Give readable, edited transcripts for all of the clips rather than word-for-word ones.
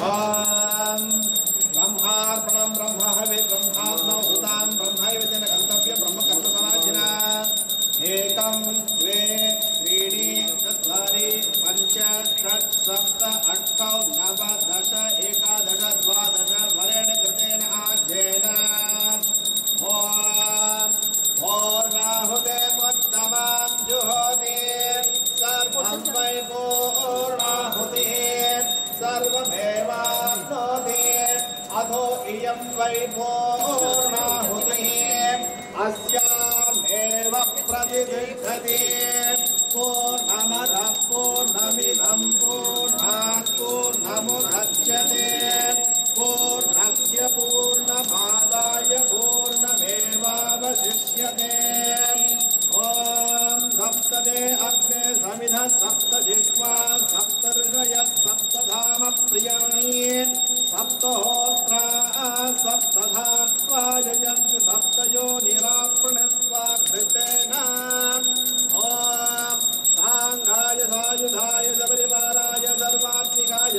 ओम ब्रह्मार्पणं ब्रह्म हविः ब्रह्मात्मो हुतां ब्रह्मैव तेन गन्तव्यं ब्रह्मकर्मसमाधिना एकं द्वे त्रीणि चत्वारि पञ्च षट् सप्त अष्ट नव दश एकादश द्वादश वरेण कृतेन आज्ञेन ओम पूर्णाहुते उत्तमां जुहोति सर्वं वै पूर्णाहुतिः सर्वमेवाप्नोति अथो इयं वै पूर्णाहुतिः अस्यामेव प्रतिष्ठति पूर्णमदः पूर्णमिदं पूर्णात् पूर्णमुदच्यते पूर्णस्य पूर्णमादाय पूर्णमेवावशिष्यते ओम सप्तदे अग्ने समिधः सप्तजिह्वा सप्तर्षयः सप्तधाम प्रियाणि सप्तहोत्रा सप्तधात्वा यजन्ति सप्तयोनिराप्रणस्वाभृतेन ओम सांगाय सायुधाय सबरिवाराय सर्वात्मिकाय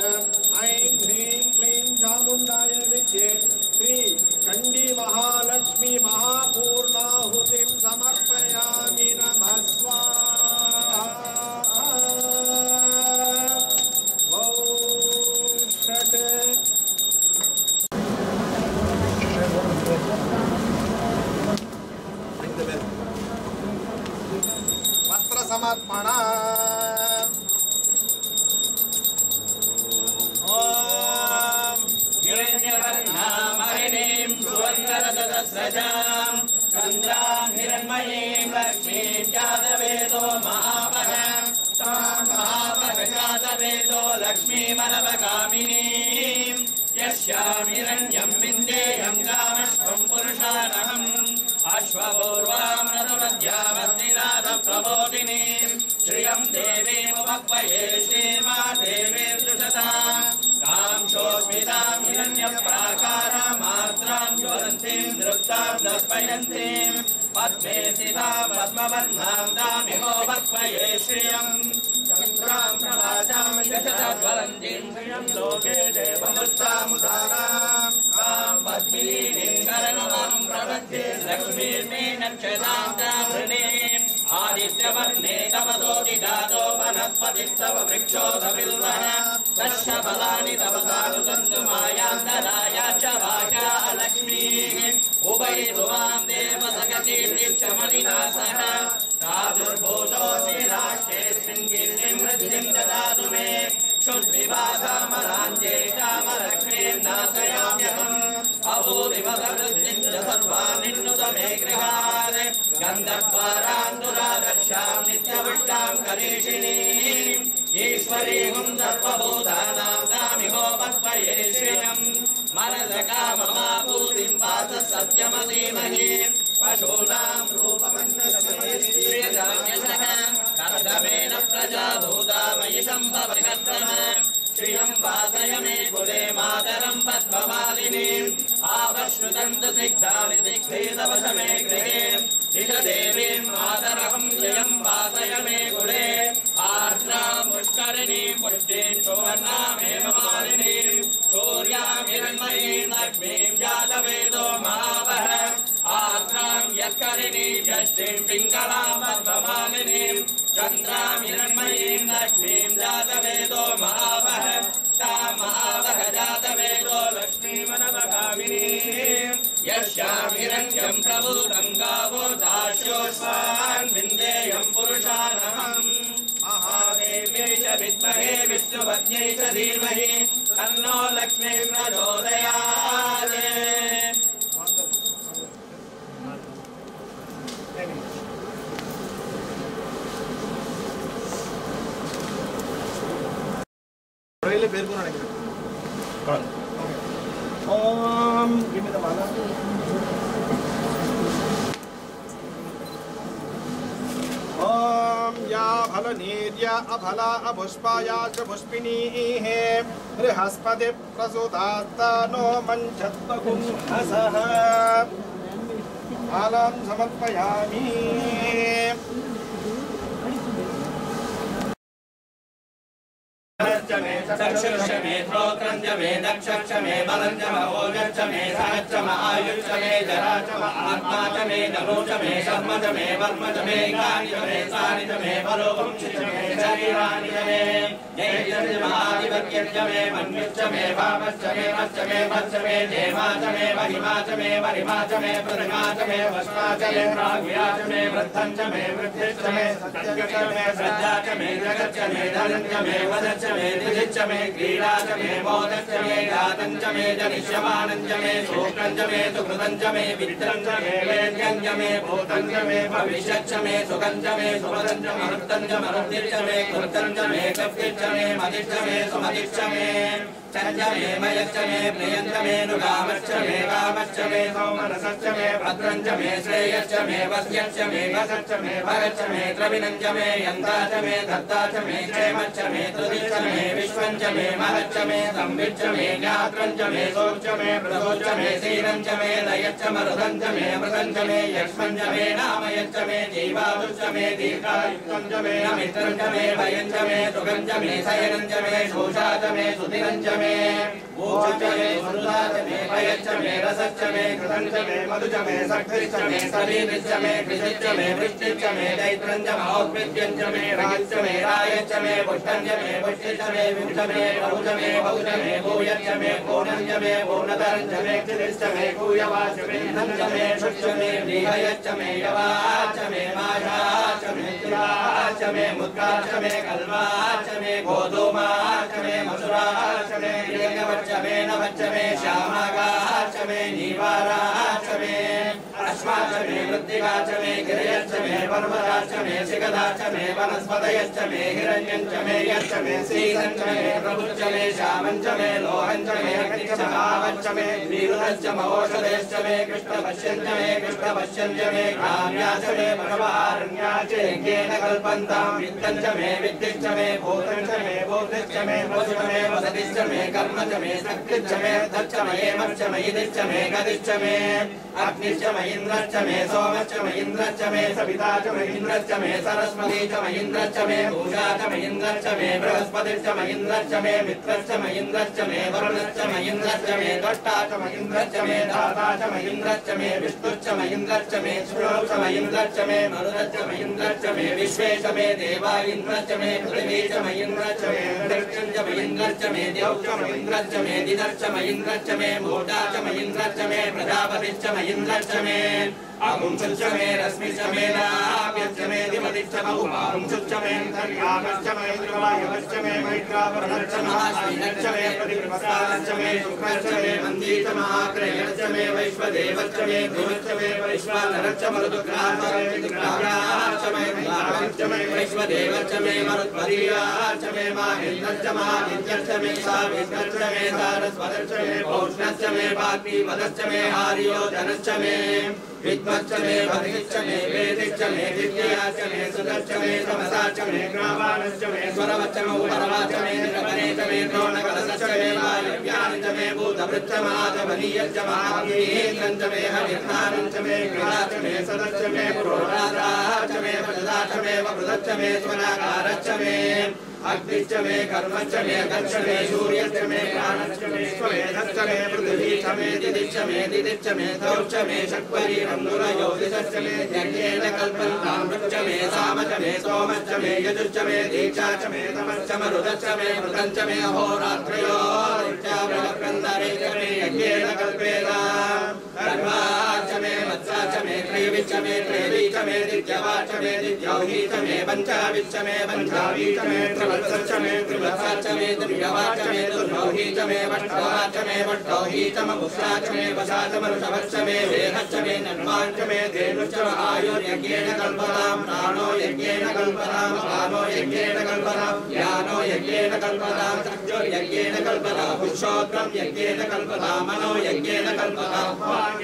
ऐं ह्रीं क्लीं चामुण्डाय विद्ये श्री चण्डी महालक्ष्मी महापूर्णाहुतिं समर्पयामि नमः स्वाहा ॐ षट् वस्त्र समर्पण हिरण्यवर्णामरिणीं सुवर्णरजतस्रजां चन्द्रां हिरण्मयीं लक्ष्मीं जातवेदो महावहं तां महावहजातवेदो लक्ष्मीमनवगामिनीं यस्यां हिरण्यं विन्देयं कामश्वं पुरुषानहम् अश्वपूर्वां रथमध्यामस्तिनाथप्रबोधिनीं श्रियं देवीमुपक्वये श्रीमादेवीर्जुषताम् कांशोस्मितां हिरण्यप्राकारामार्द्रां ज्वलन्तीं दृप्तां दर्पयन्तीं पद्मे स्थितां पद्मवर्णां तामिहोपक्वये श्रियम् चन्द्रां प्रभाजां यशज्वलन्तीं श्रियं लोके देवमुत्सामुदारां तां पद्मिनीं शरणमहं प्रपद्ये लक्ष्मीर्मीनक्षतां तावृणीम् आदित्यवर्णे तपदोदिदातो वनस्पतिस्तव वृक्षोधबिल्वः तस्य फलानि तपसानुसन्तु मायान्तराया च वाचा अलक्ष्मीः उभयतुमां देवसखकीर्तिश्चमनिना सह प्रादुर्भूतोऽसि राष्ट्रेऽस्मिन् कीर्तिं वृद्धिं ददातु मे क्षुद्विभासामरान्ते कामलक्ष्मीं नाशयाम्यहम् अभूदिवसवृद्धिं च सर्वानिन्नुत मे गृहात् गन्धद्वारान्दुरादर्शां नित्यपुष्टां करीषिणीम् ईश्वरीं सर्वभूतानां तामिहोपक्वये श्रियम् मनसकाममाभूतिं वासः सत्यमधीमहि पशूनां रूपमन्यस्यः कर्दमेन प्रजा भूता मयि सम्भवकर्तम श्रियं वासय मे कुले मातरं पद्ममालिनीम् आवश्नुदन्तसिग्धानि दिग्भेदवश मे गृहे दिशदेवीं मातरहं श्रियं वासय मे कुले आर्द्रां पुष्करिणीं पुष्टिं सुवर्णामेव मालिनीं सूर्यां हिरण्मयीं लक्ष्मीं जातवेदो महावह आर्द्रां यत्करिणीं यष्टिं पिङ्गलां पद्ममालिनीं चन्द्रां हिरण्मयीं लक्ष्मीं जातवेदो महावह तां महावह जातवेदो लक्ष्मीमनवगामिनीं यस्यां हिरण्यं प्रभूतं गावो दास्योऽश्वान् विन्देयं पुरुषानहम् महादेव्यै च विद्महे विष्णुपत्न्यै च धीमहि तन्नो लक्ष्मी प्रचोदयात् ओम give me the mala. ओम या फलनीर्या अफला अपुष्पाया च पुष्पिनीः बृहस्पति प्रसूतास्तानो मञ्चत्वकुंहसः फलं समर्पयामि चक्षुष मे श्रोत्रं च मे दक्षश्च मे बलं च महोजश्च मे सहश्च आयुश्च मे जरा च आत्मा च मे धनु च मे शर्म च मे वर्म च मे गानि च मे सानि च मे बलोवंश च मे शरीराणि च मे जयश्च महाधिपत्यश्च मे मन्युश्च मे भावश्च मे वश्च मे वश्च मे देवा च मे महिमा च मे वरिमा च मे प्रतिमा च मे वस्मा च मे प्राज्ञा च मे वृद्धं च मे वृद्धिश्च मे सत्यं च मे श्रद्धा च मे जगच्च मे धनं च मे वदच्च मे निधिश्च मे क्रीडा च मे मोदश्च मे जातं च मे जनिष्यमानं च मे शोकं च मे सुकृतं च मे वित्तं च मे वेद्यं च मे भूतं च मे भविष्यच्च मे सुखं च मे सुपदं च महत्तं च मरुद्धिश्च मे कृतं च मे कप्तिश्च मे मदिश्च मे सुमदिश्च मे चञ्च मे मयश्च मे प्रियञ्च मे नुगामश्च मे कामश्च मे सौमनसश्च मे भद्रं च मे श्रेयश्च मे वस्यश्च मे वसश्च मे भरश्च मे द्रविणं च मे यन्ता च मे धत्ता च मे क्षेमश्च मे तुदिश्च मे विश्वं च मे महच्च मे संविच्च मे ज्ञात्रं च मे सोच्च मे प्रसोच्च मे सीनं च मे लयच्च मरुदं च मे अमृतं च मे यक्ष्मं च मे नामयच्च मे जीवादुश्च मे दीर्घायुक्तं च मे मित्रं च मे भयं च मे सुखं च मे शयनं च मे शोषा च मे सुदिनं च मे मोक्षं च मे सुधा च मे भयच्च मे रसश्च मे कृतं च मे मधु च मे शक्तिश्च मे शरीरश्च मे कृषिश्च मे वृष्टिश्च मे दैत्रं च महोद्भिद्यं च मे राजश्च मे रायश्च मे पुष्टं च मे पुष्टिश्च मे विमुच मे बहु च मे बहु च मे भूयश्च मे पूर्णं च मे पूर्णतरं च मे क्षितिश्च मे भूयवाच मे धनं च मे शुच्च मे व्रीहयश्च मे यवाच मे माषाच मे तिलाच मे मुद्गाच मे कल्वाच मे गोधूमाच मे मसुराच मे प्रियंगवच्च मे नवच्च मे श्यामागाच मे नीवाराच मे अश्वाच मे मृत्तिकाच मे गिरयश्च मे पर्वताच मे शिखदाच मे वनस्पतयश्च मे हिरण्यं च मे यश्च मे सीनं च मे प्रभुश्च मे श्यामं च मे लोहं च मे अग्निश्च भावश्च मे वीरुधश्च महोषधश्च मे कृष्णपश्यं च मे ग्राम्या च मे भगवारण्या च यज्ञेन कल्पन्तां वित्तं च मे विद्युश्च मे भूतं च मे बोधिश्च मे वसु च मे वसतिश्च मे कर्म च मे शक्तिश्च मे धच्च मे हेमश्च मे इदिश्च मे गतिश्च मे अग्निश्च मे इन्द्रश्च मे सोमश्च मे इन्द्रश्च मे सविता च मे इन्द्रश्च मे सरस्वती च मे इन्द्रश्च मे पूषा च मे इन्द्रश्च मे बृहस्पतिश्च मे इन्द्रश्च मे मित्रश्च मे इन्द्रश्च मे वरुणश्च मे इन्द्रश्च मे द्रष्टा च मे इन्द्रश्च मे दाता च मे इन्द्रश्च मे विष्णुश्च मे इन्द्रश्च मे शुक्रश्च मे इन्द्रश्च मे मरुदश्च मे इन्द्रश्च मे विश्वेश मे देवा इन्द्रश्च मे पृथिवी च मे इन्द्रश्च मे दक्षं च मे इन्द्रश्च मे द्यौश्च मे इन्द्रश्च मे दिदश्च मे इन्द्रश्च मे मूढा च मे इन्द्रश्च मे प्रजापतिश्च मे इन्द्रश्च मे अपुंसश्च मे रश्मिश्च मे लाभ्यश्च मे दिमतिश्च मे उपापुंसश्च मे धर्यामश्च मे वायवश्च मे मैत्रावरणश्च महाश्विनश्च मे प्रतिप्रसादश्च मे शुक्रश्च मे मन्दीश्च महाक्रयश्च मे वैश्वदेवश्च मे ध्रुवश्च मे वैश्वानरश्च मरुदुग्राश्च मे धारणश्च मे वैश्वदेवश्च मे मरुद्वरीयाश्च मे माहेन्द्रश्च महानित्यश्च मे सावित्रश्च मे सारस्वतश्च मे भौष्णश्च मे वाग्मीवदश्च मे हार्योजनश्च मे विद्वच्च मे भद्रिश्च मे वेदिश्च मे दिव्याश्च मे सुतश्च मे समसाश्च मे ग्रामाणश्च मे स्वरवच्च मे उपरवाच्च मे निरपने च मे द्रोणकलशश्च मे वायव्यानि च मे भूतभृच्च महाजवनीयश्च महाभीन्द्रं च मे हरिर्नानं च मे गृहाच्च मे सदश्च मे पुरोराधाश्च मे वजदाश्च मे वकृतश्च मे स्वनाकारश्च मे अग्निश्च मे कर्मश्च मे गच्छ मे सूर्यश्च मे प्राणश्च मे स्वमेधश्च मे पृथिवी च मे दिदिश्च मे द्यौश्च मे शक्वरीरं नुरयोदिश्च मे यज्ञेन कल्पन्तां वृक्ष मे साम च मे सोमश्च मे यजुश्च मे दीक्षा च मे तमश्च मरुदश्च मे मृतं च मे अहोरात्रयोश्च मे यज्ञेन कल्पेतां कर्माच्च मे वत्साच्च मे त्रयविच्च मे त्रयवी च मे दित्यवाच्च मे दित्यौही च मे पञ्चाविच्च मे पञ्चावी च मे त्रिवत्सश्च मे त्रिवत्साच्च मे त्रियवाच्च मे दुर्यौही च मे वष्टवाच्च मे वष्टौही च मपुष्याच्च मे वशाच्च मरुषवश्च मे वेहश्च मे नन्वाञ्च मे धेनुश्च आयुर्यज्ञेन कल्पतां प्राणो यज्ञेन कल्पतां पानो यज्ञेन कल्पतां यानो यज्ञेन कल्पतां चक्षुर्यज्ञेन कल्पतां पुरुषोत्तमं यज्ञेन कल्पतां मनो यज्ञेन कल्पतां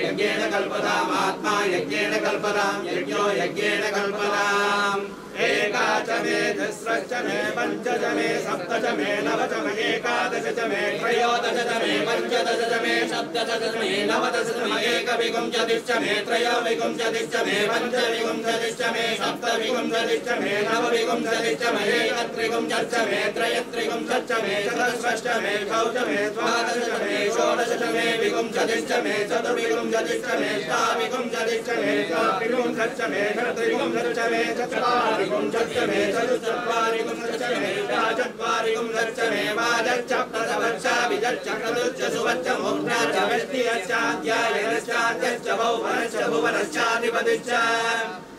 यज्ञेन कल्पताम् आत्मा यज्ञेन कल्पतां यज्ञो यज्ञेन कल्पताम् एकाच मे तिस्रश्च मे पञ्च च मे सप्त च मे नव च मे एकादश च मे त्रयोदश मे पञ्चदश मे सप्तदश मे नवदश मे एकविंशतिश्च मे त्रयोविंशतिश्च मे पञ्चविंशतिश्च मे सप्तविंशतिश्च मे नवविंशतिश्च मे एकत्रिंशच्च मे त्रयत्रिंशच्च मे चतुष्षष्ठ मे चौष मे द्वादश मे षोडश मे विंशतिश्च मे चतुर्विंशतिश्च मे अष्टाविंशतिश्च मे नवविंशतिश्च मे षट्विंशतिश्च मे चत्वारिंशच्च मे चतुश्चत्वारिंशच्च मे चत्वारिंशच्च मे वाजच्च प्रसवच्च विजच्च क्रतुश्च सुवच्च मोक्षाच्च वैष्णियच्च अध्यायनश्चाद्यश्च भुवनश्च भुवनश्चाधिपतिश्च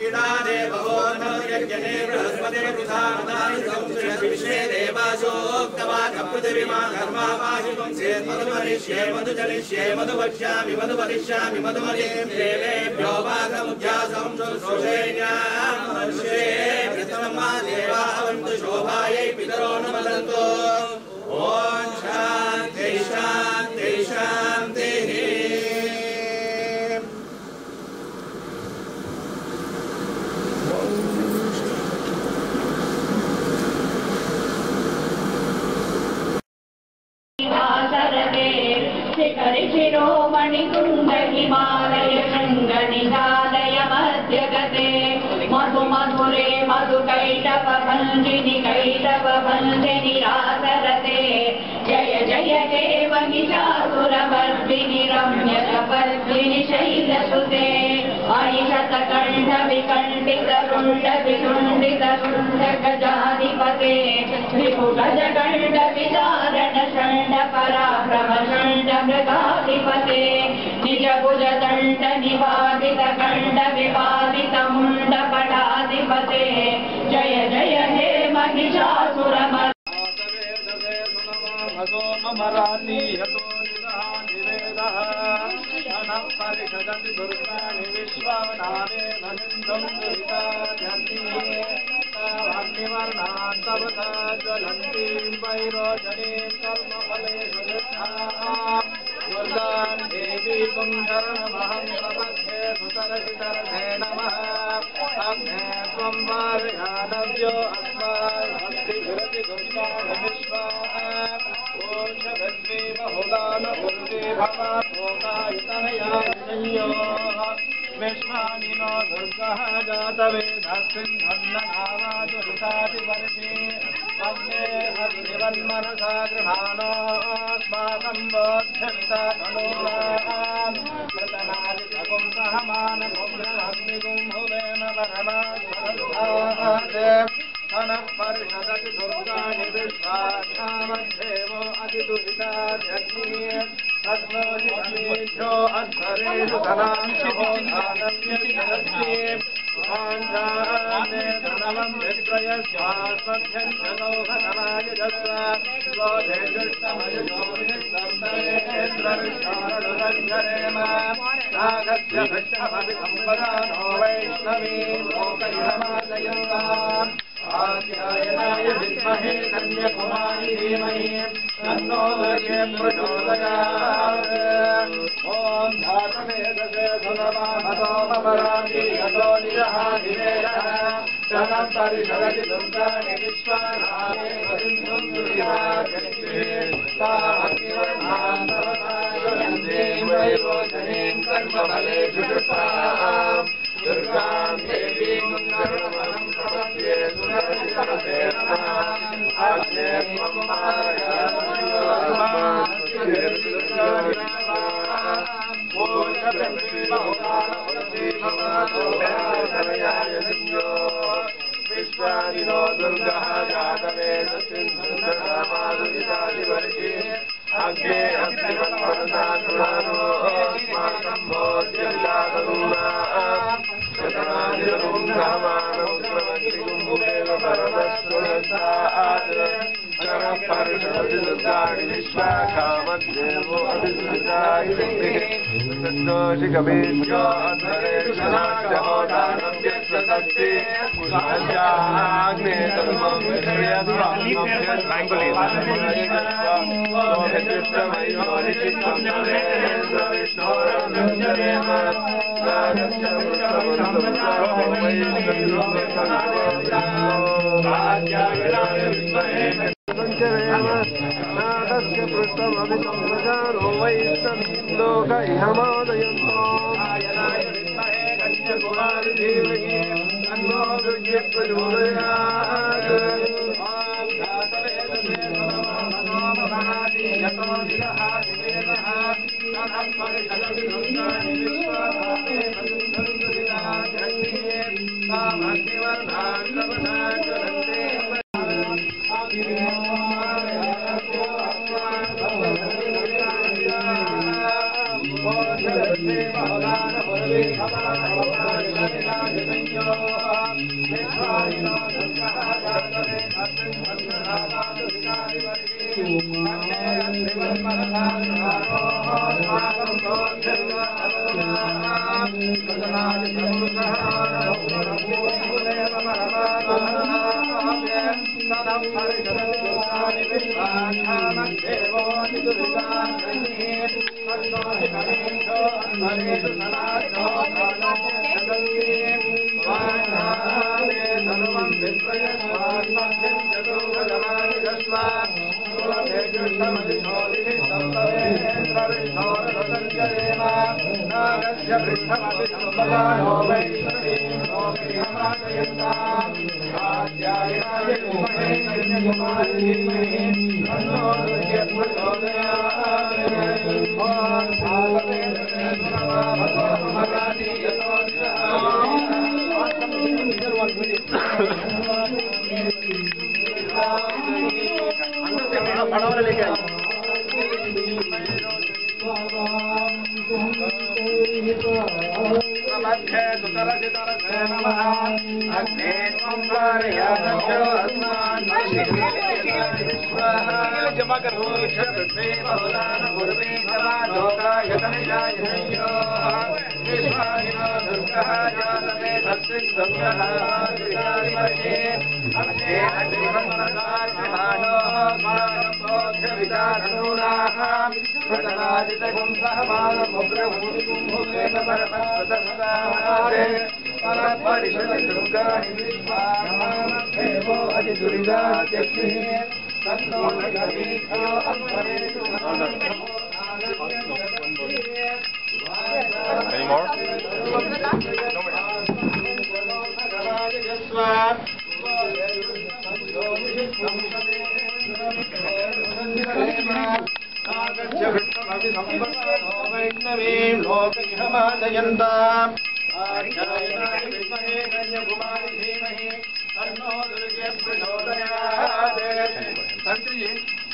इदाने भवोन्नो यज्ञने बृहस्पते वृथामदानि संसृष्टि विश्वे देवासोक्तवान् पृथिवीमा धर्मावाहि पुंसे मधुमरिष्ये मधुजनिष्ये मधुवक्ष्यामि मधुवदिष्यामि मधुमये देवेभ्यो वासमुद्यासं सुश्रूषेण्यामर्षे प्रथमा देवा अवन्तु शोभायै पितरो नमदन्तु ॐ शान्ति शान्ति शान्तिः शिखरिशिरो मणिकुण्ड हिमालय शृङ्गनिजालय मध्यगते मधु मधुरे मधुकैटव भञ्जिनि कैटव भञ्जिनि रासरते जय जय हे महिषासुरमर्दिनि रम्यकपर्दिनि शैलसुते अनिशतकण्ठ विकण्डित रुण्ड वितुण्डित रुण्ड गजाधिपते विपुगजकण्ड विदारण षण्ड पराक्रम षण्ड मृगाधिपते निजभुजदण्ड निवादित खण्ड विवादित मुण्ड पटाधिपते जय जय हे महिषासुरमर्दिनि मराठी यतो निवेदः अनः परिषदति दुर्गाणि विश्वनामे भनिन्दं दुरितान्यग्निवर्णान् तवता ज्वलन्तीं वैरोचनीं कर्मफलेषु यथाम् दुर्गां देवीं शरणमहं प्रपद्ये सुतरसितरथे नमः अग्ने त्वं वारयानव्यो अस्मान् भक्तिभिरति दुर्गाणि विश्वाः ओषधद्वे बहुलान उर्वे भवाभोगायतनयाजयोः विश्वानिनो दुर्गः जातवेदस्सिन्धन्ननावादुरितादिवर्षे अग्ने अग्निवन्मनसा गृहाणोऽस्माकं बोध्यन्ता तनूनाम् कृतनादितगुं सहमानमुग्रमग्निगुं भुवेम परमात्मरन्धात् अनः परिषदति दुर्गाणि विश्वाक्षामध्येवो अतिदुरिताध्यग्निः तस्मोऽधिभ्यो अध्वरेषु धनांशो दानव्यजरति स्वाञ्जाने धनवं विप्रयस्वास्मभ्यञ्चगौहनमायजस्व स्वधेजुष्टमयुजोनिसप्तमेन्द्रविष्णारणुरञ्जनेम नागस्य भिक्षमभिसम्पदानो वैष्णवी लोकैरमादयन्ताम् आध्यायनाय विद्महे कन्याकुमारी धीमहि तन्नो दर्ये प्रचोदयात् ॐ धातवेदसे सुनमामतो ममरामि यतो निजहादिवेदः शनं परिषदति दुर्गाणि विश्वानामे वसिन्धुं दुर्याजनिष्ये तामग्निवर्णान् तवता ज्वलन्तीं वैरोचनीं कर्मफलेषु युक्ताम् दुर्गां देवीं शरणमहं प्रपद्ये सुरसितरथे नमः अग्ने त्वं वारयानव्यो ओषधद्वे बहुलान उर्वे भवाभोगायतनयाजयो विश्वानिनो दुर्गः जातवेदस्सिन्धन्ननावादुरितादिवर्षे अग्ने अग्निवन्मनसा गृहाणोऽस्माकं बोध्यन्ता तनूनाम् कृतनादितगुं सहमानमुग्रमग्निगुं भुवेम परमस्तुरन्तात् अनः परिषदति दुर्गाणि विश्वाक्षामध्येवो अतिदुरितायग्निः सन्दोषिकवेद्यो अध्वरेषु धनाञ्जहो दानव्यस्वतस्ते स्वाञ्जाग्ने सर्वं विश्वयज्ञ पृष्ठमभितं प्रजानो वैष्णवीं लोक इहमादयन्तो आयनाय विद्महे कन्याकुमारी धीमहि तन्नो दुर्गे प्रचोदयात् ॐ ध्यातवेदसे नमो भवाति यतो निरः निवेदः तदं परिषदभिरुद्धानि विश्वासामे तदुन्दुरिदाजन्ये तामग्निवर्धान् प्रवधान् चरन्ते जमा कर Any more?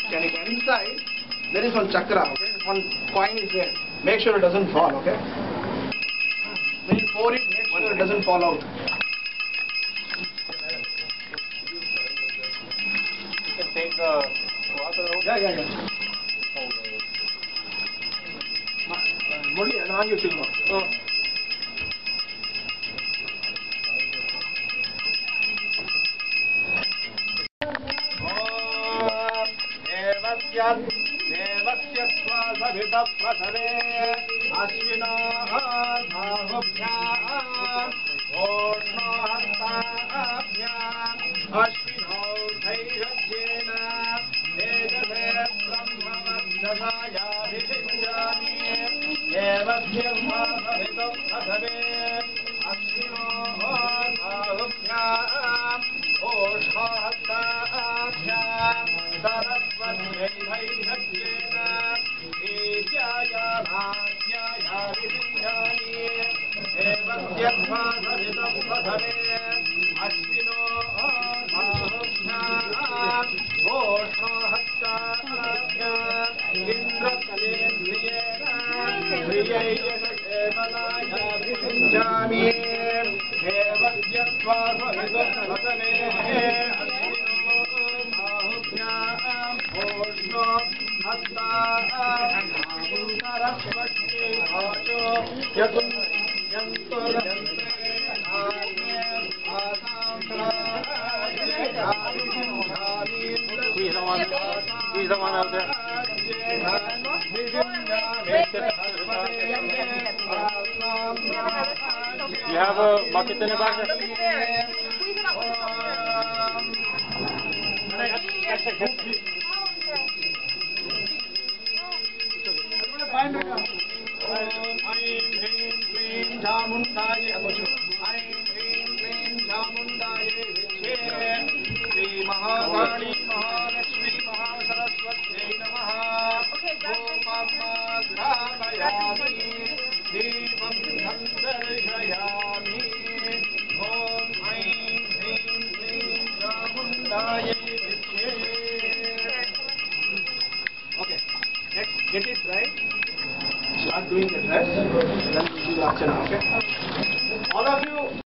Can you go inside? There is one chakra, okay? One coin is there. Make sure it doesn't fall, okay? When you pour it, make sure it doesn't fall out. You can take the water out. Yeah. Murli, I you silver. देवस्य स्वासभितः प्रसवे अश्विनो बाहुभ्याम् ओष्णोहस्ताभ्याम् अश्विनौर्धैर्यज्ञेन तेजसे ब्रह्मवर्चसायाभिषिञ्जामि देवस्य स्वासभितः प्रसवे अश्विनो बाहुभ्याम् ओष्णोहस्ताभ्याम् सरस्वत्यैर्धैर्यज्ञेन ीर्यायाभाज्यायाभिषिञ्जामि देवस्य स्वासभितः प्रथमे अश्विनो बाहुभ्याम् ओष्णोहस्ताभ्याम् इन्द्रस्येन्द्रियेण श्रियैर्यशकेवलायाभिषिञ्जामि देवस्य स्वासभितः प्रथमे अश्विनो बाहुभ्याम् ओष्णो Saraswati भाषो Squeeze the one out there. You have a bucket in the back there? Om Aim Hrim Klim Chamundaye Aim Hrim Klim Chamundaye Vichye Shri Mahakali Mahalakshmi Mahasaraswati Namaha Gravayami Devam Dhandarshayami Om Aim Hrim Klim Chamundaye Vichye. Okay, next get it right. Start doing the dress, then we'll do the archana, okay? All of you